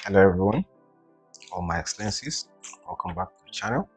Hello everyone, all my excellencies, welcome back to the channel.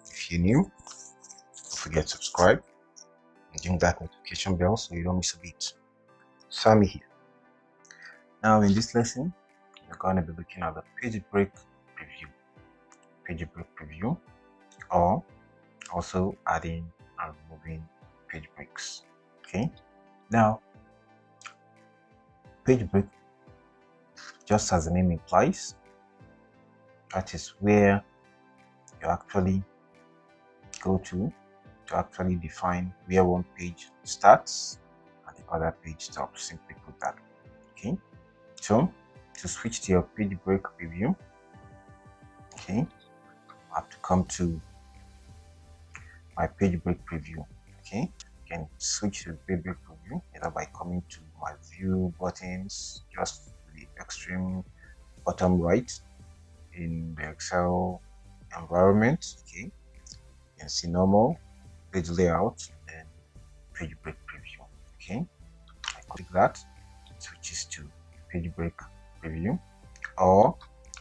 If you're new, don't forget to subscribe and ring that notification bell so you don't miss a beat. Sammy here. Now in this lesson, we're going to be looking at the page break preview, or also adding and removing page breaks. Okay, now page break, just as the name implies, that is where you actually go to actually define where one page starts and the other page stops. Simply put that. Okay, so to switch to your page break preview, okay, I have to come to my page break preview. Okay, you can switch to the page break preview either by coming to my view buttons, just the extreme bottom right in the Excel environment. Okay, you can see normal, page layout, and page break preview. Okay, I click that, it switches to page break preview, or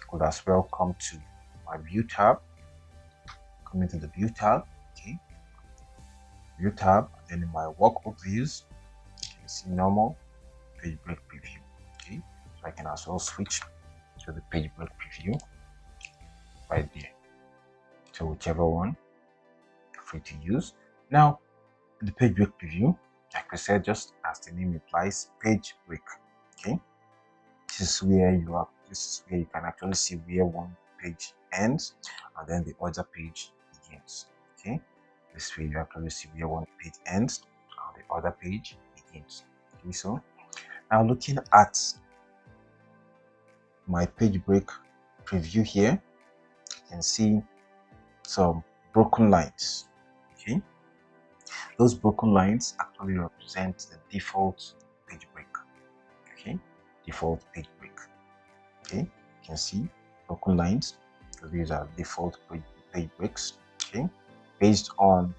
could as well come to my view tab, come into the view tab. Okay, view tab, and then in my workbook views, you can see normal, page break preview. Okay, so I can as well switch to the page break preview right there. So whichever one you're free to use. Now the page break preview, like I said, just as the name implies, page break. Okay, this is where you can actually see where one page ends and then the other page begins. Okay, this way you actually see where one page ends and the other page begins. Okay, so now looking at my page break preview here, you can see some broken lines. Okay, those broken lines actually represent the default page break. Okay, default page break. Okay, you can see broken lines. So these are default page breaks. Okay, based on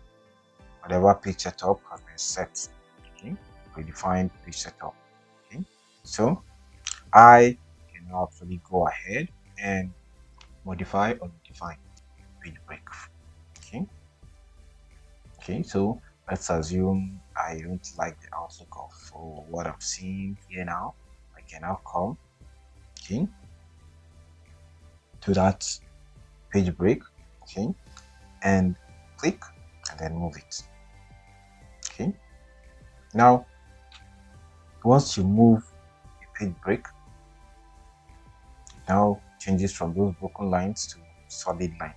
whatever page setup has been set. Okay, predefined page setup. Okay, so I can now actually go ahead and modify or define page break. Okay, so let's assume I don't like the outlook of what I'm seeing here now. I can now come, okay, to that page break, okay, and click and then move it. Okay, now once you move the page break, it now changes from those broken lines to solid line.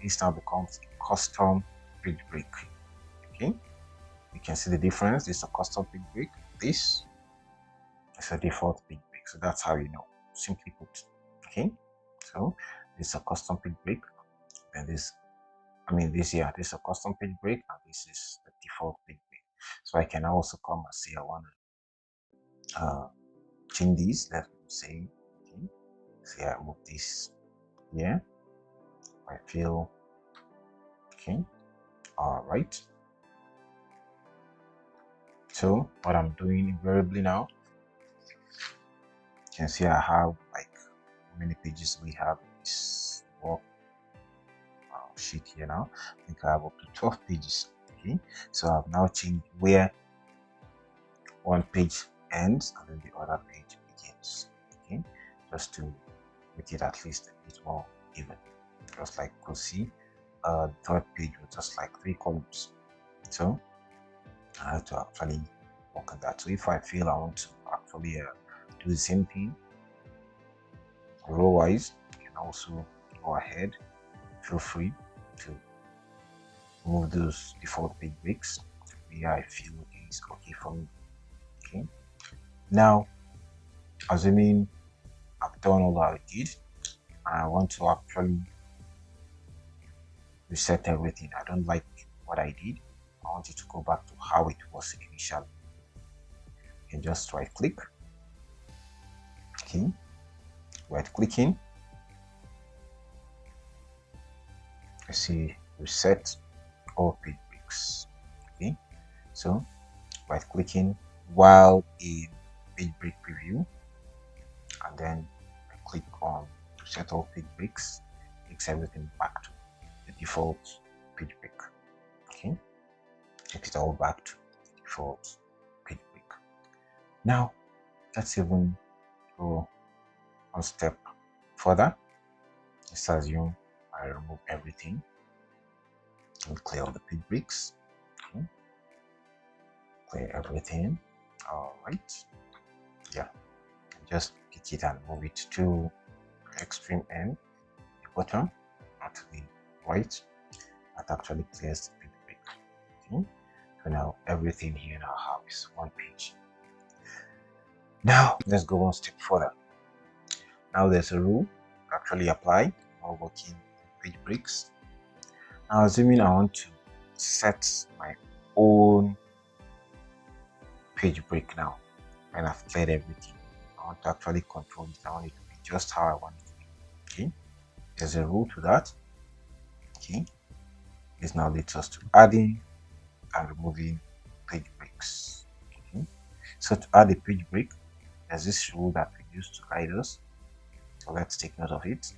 This now becomes a custom page break. Okay, you can see the difference. This is a custom page break, this is a default page break. So that's how you know, simply put. Okay, so this is a custom page break, and this is a custom page break, and this is the default page break. So I can also come and say I want to change this. Let's say, okay, say I move this here. I feel okay. All right. So what I'm doing invariably now, you can see I have like how many pages we have in this work sheet here now. I think I have up to 12 pages. Okay, so I've now changed where one page ends and then the other page begins. Okay, just to make it at least a bit more even. Just like you could see, the third page was just like 3 columns. So I have to actually work on that. So if I feel I want to actually do the same thing row wise, you can also go ahead. Feel free to move those default page breaks where I feel is okay for me. Okay, now assuming I've done all that I did, and I want to actually reset everything. I don't like what I did. I want it to go back to how it was initially. You can just right click. Okay, right clicking. I see reset all page breaks. Okay, so right clicking while in page break preview, and then click on set all page breaks, takes everything back to the default page break. Okay, takes it all back to the default page break. Now let's even go one step further. Let's assume I remove everything and clear all the page breaks. Okay. Clear everything. All right. Yeah. Just pick it and move it to the extreme end, the bottom, or to the right. That actually clears the page break. Okay. So now everything here in our house is one page. Now let's go one step further. Now there's a rule actually apply while working page breaks. Now assuming I want to set my own page break now, and I've cleared everything. I want to actually control it. I want it to be just how I want it to be. Okay, there's a rule to that. Okay, this now leads us to adding and removing page breaks. Okay, so to add a page break, there's this rule that we use to guide us. So let's take note of it.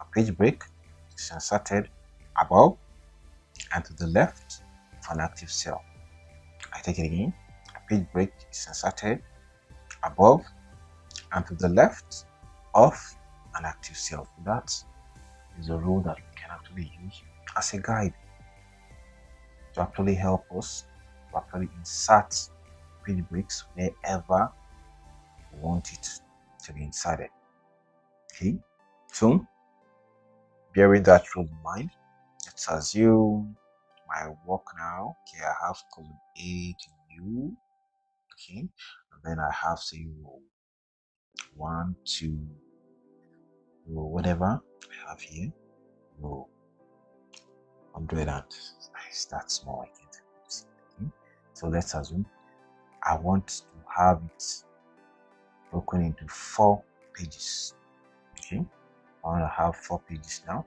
A page break is inserted above and to the left of an active cell. I take it again. A page break is inserted above and to the left of an active cell. That is a rule that we can actually use as a guide to actually help us to actually insert page breaks wherever we want it to be inserted. Okay, so bearing that rule in mind, let's assume my work now. Okay, I have column A to U. Okay, and then I have say row 1, 2, row whatever I have here, row 100 and it's that small I can't see. Okay, so let's assume I want to have it broken into 4 pages. Okay, I want to have 4 pages now.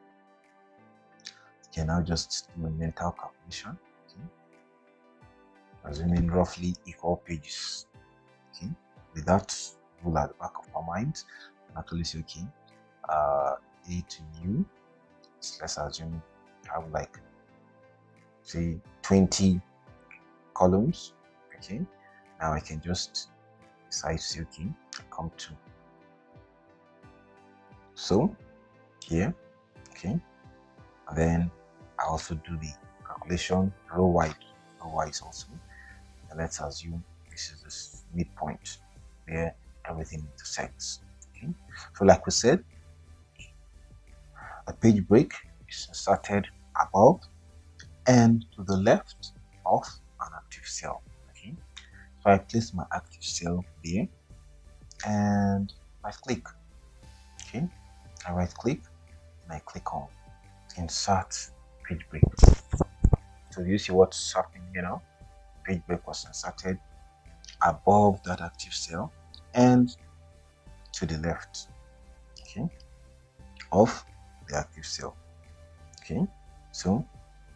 You can now just do a mental calculation. Okay, assuming roughly equal pages. Okay, with that rule at the back of our mind, actually say okay, A to U. So let's assume you have like say 20 columns. Okay, now I can just decide to say okay, come to so here. Okay, and then I also do the calculation row wise also, and let's assume this is the midpoint where everything intersects. Okay, so like we said, a page break is inserted above and to the left of an active cell. Okay, so I place my active cell there and I click. Okay, I right click and I click on insert page break. So you see what's happening here now? Page break was inserted above that active cell and to the left, okay, of the active cell. Okay, so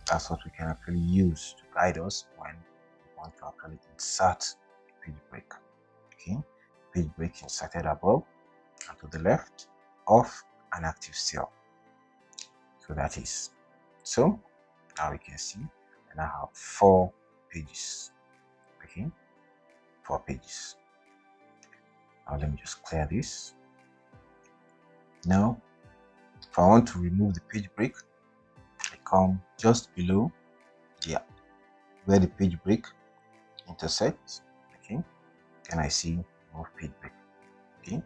that's what we can actually use to guide us when we want to actually insert a page break. Okay, page break inserted above and to the left of an active cell. So that is so. Now we can see and I have 4 pages. Okay, 4 pages. Now let me just clear this. Now, if I want to remove the page break, I come just below where the page break intersects. Okay, then I see remove page break. Okay,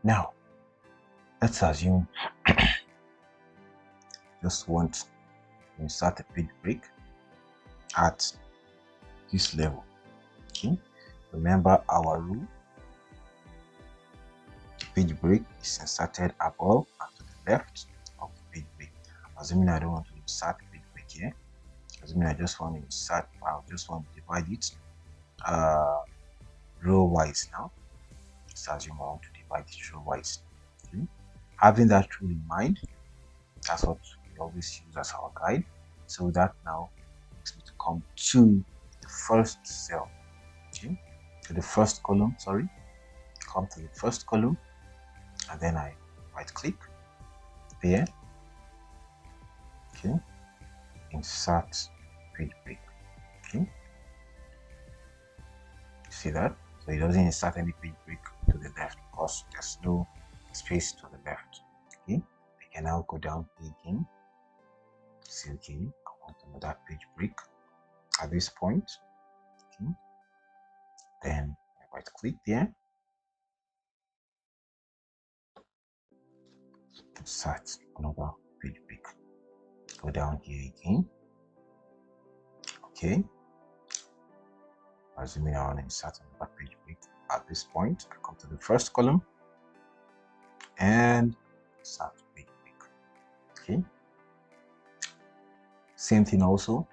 now let's assume just want to insert a page break at this level. Okay, remember our rule. The page break is inserted above and to the left of the page break. Assuming I don't want to insert page break here, assuming I just want to insert, I just want to divide it row wise now. Let's assume I want to divide it row wise. Okay. Having that rule in mind, that's what we always use as our guide. So that now makes me to come to the first cell. Okay, to the first column, sorry. Come to the first column and then I right click there, okay, insert page break. Okay, see that? So it doesn't insert any page break to the left because there's no space to the left. Okay, I can now go down again. See, okay, I want another page break at this point. Okay, then I right click there, insert another page break. Go down here again. Okay, assuming I want to insert another page break at this point, I come to the first column and insert page break. Okay, same thing also,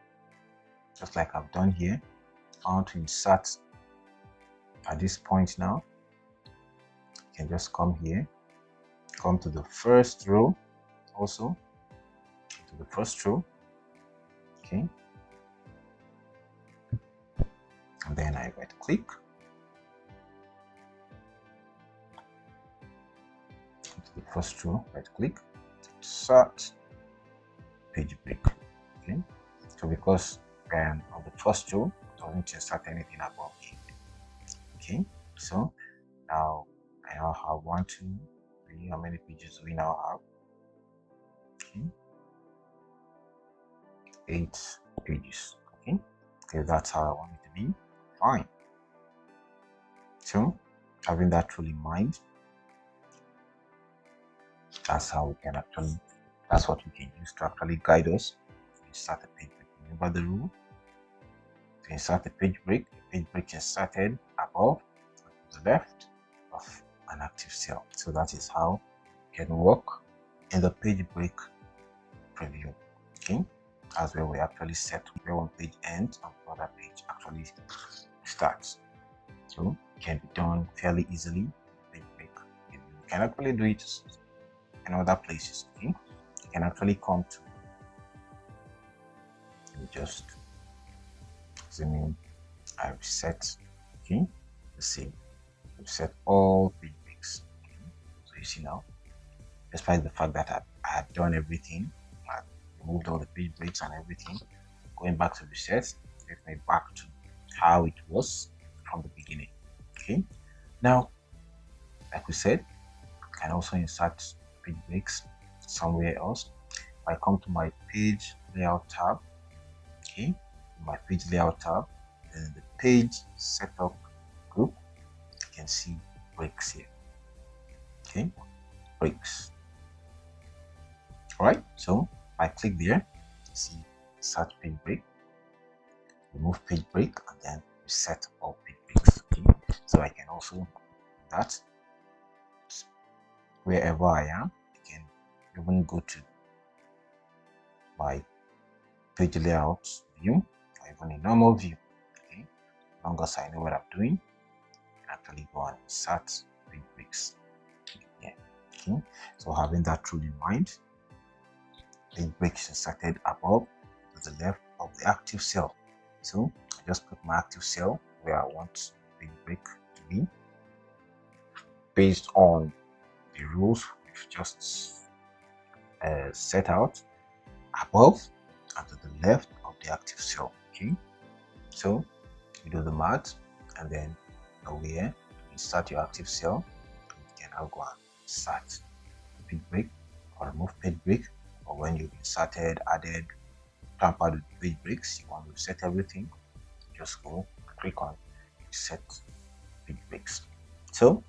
just like I've done here. I want to insert at this point now. You can just come here, come to the first row also, to the first row. Okay, and then I right click, to the first row, right click, insert page break. Okay, so because on the first row it doesn't insert anything above here. Okay, so now I now have 1, 2, 3. How many pages do we now have? Okay, 8 pages. Okay, okay, that's how I want it to be. Fine. So having that rule in mind, that's how we can actually, that's what we can use to actually guide us to insert a page break. Remember the rule: to insert a page break is inserted above to the left of an active cell. So that is how it can work in the page break preview. Okay, that's where we actually set where one page ends and the other page actually starts. So it can be done fairly easily. Page break. You can actually do it in other places. Okay, you can actually come to, just zoom in. I reset. Okay, let's see. Reset all page breaks. Okay. So you see now, despite the fact that I had done everything, I removed all the page breaks and everything, going back to reset, take me back to how it was from the beginning. Okay, now, like we said, I can also insert page breaks somewhere else. If I come to my page layout tab, okay, my page layout tab, then the page setup group, you can see breaks here. Okay, breaks. All right, so I click there, see insert page break, remove page break, and then reset all page breaks. Okay, so I can also do that wherever I am. I can even go to my page layout view or even a normal view. Okay, as long as I know what I'm doing, I can actually go and insert page breaks. Yeah. Okay, so having that rule in mind, page breaks inserted above to the left of the active cell. So I just put my active cell where I want page break to be based on the rules we've just set out above and to the left of the active cell. Okay, so you do the math and then go here, insert your active cell, and you can now go and insert page break or remove page break, or when you've inserted, added, tampered with page breaks, you want to reset everything, just go click on set page breaks. So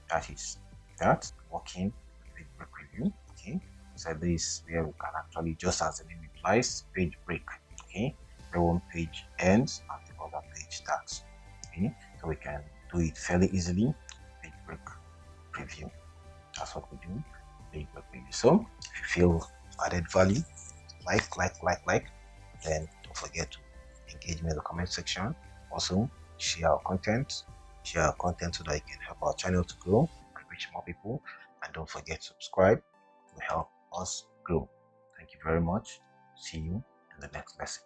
that is that, working page break review. Okay, so this is where we can actually, just as the name implies, page break. Okay, where one page ends and the other page starts. Okay, so we can do it fairly easily. Page break preview, that's what we do. Page break preview. So if you feel added value, like, then don't forget to engage me in the comment section. Also, share our content so that you can help our channel to grow and reach more people. And don't forget to subscribe to help us grow. Thank you very much. See you in the next lesson.